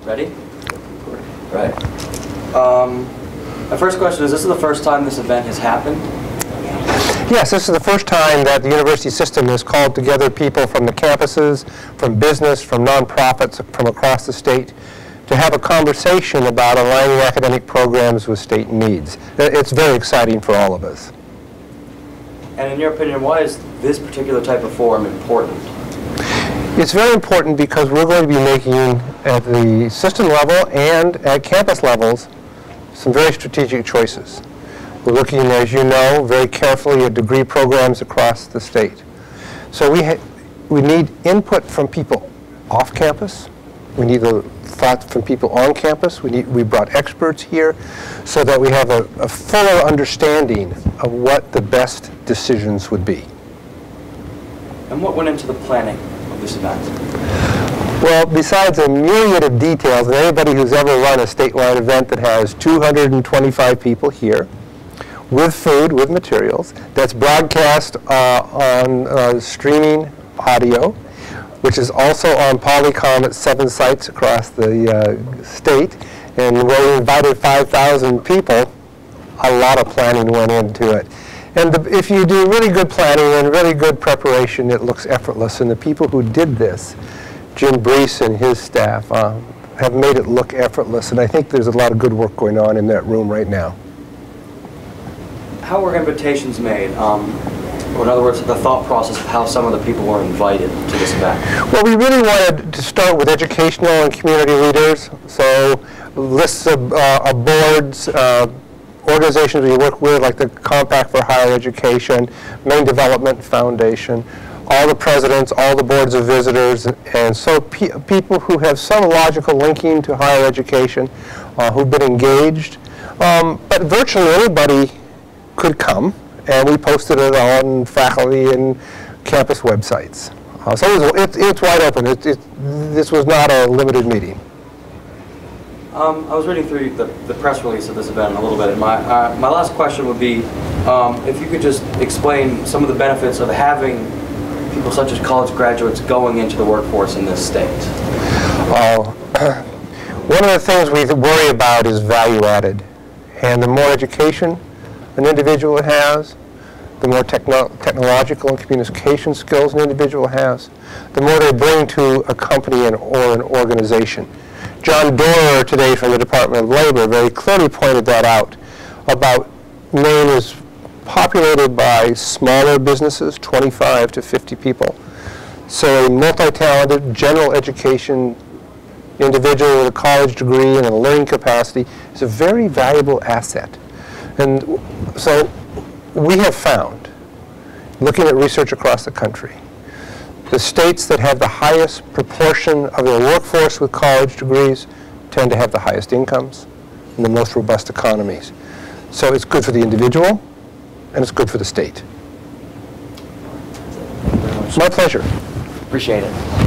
Ready? Right. My first question is, this is the first time this event has happened? Yes, this is the first time that the university system has called together people from the campuses, from business, from nonprofits from across the state to have a conversation about aligning academic programs with state needs. It's very exciting for all of us. And in your opinion, why is this particular type of forum important? It's very important because we're going to be making, at the system level and at campus levels, some very strategic choices. We're looking, as you know, very carefully at degree programs across the state. So we need input from people off campus. We need the thought from people on campus. We brought experts here so that we have a fuller understanding of what the best decisions would be. And what went into the planning of this event? Well, besides a myriad of details, and anybody who's ever run a statewide event that has 225 people here, with food, with materials, that's broadcast on streaming audio, which is also on Polycom at 7 sites across the state, and where we invited 5,000 people, a lot of planning went into it. And if you do really good planning and really good preparation, it looks effortless. And the people who did this, Jim Brees and his staff, have made it look effortless. And I think there's a lot of good work going on in that room right now. How were invitations made? Or in other words, the thought process of how some of the people were invited to this event? Well, we really wanted to start with educational and community leaders. So lists of boards, organizations we work with, like the Compact for Higher Education, Maine Development Foundation, all the presidents, all the boards of visitors, and so people who have some logical linking to higher education, who've been engaged. But virtually anybody could come, and we posted it on faculty and campus websites. So it's wide open. This was not a limited meeting. I was reading through the press release of this event a little bit, and my last question would be if you could just explain some of the benefits of having people such as college graduates going into the workforce in this state. One of the things we worry about is value added, and the more education an individual has, the more technological and communication skills an individual has, the more they bring to a company or an organization. John Doerr today from the Department of Labor very clearly pointed that out about Maine is populated by smaller businesses, 25 to 50 people. So a multi-talented general education individual with a college degree and a learning capacity is a very valuable asset. And so we have found, looking at research across the country, the states that have the highest proportion of their workforce with college degrees tend to have the highest incomes and the most robust economies. So it's good for the individual, and it's good for the state. Thank you very much. My pleasure. Appreciate it.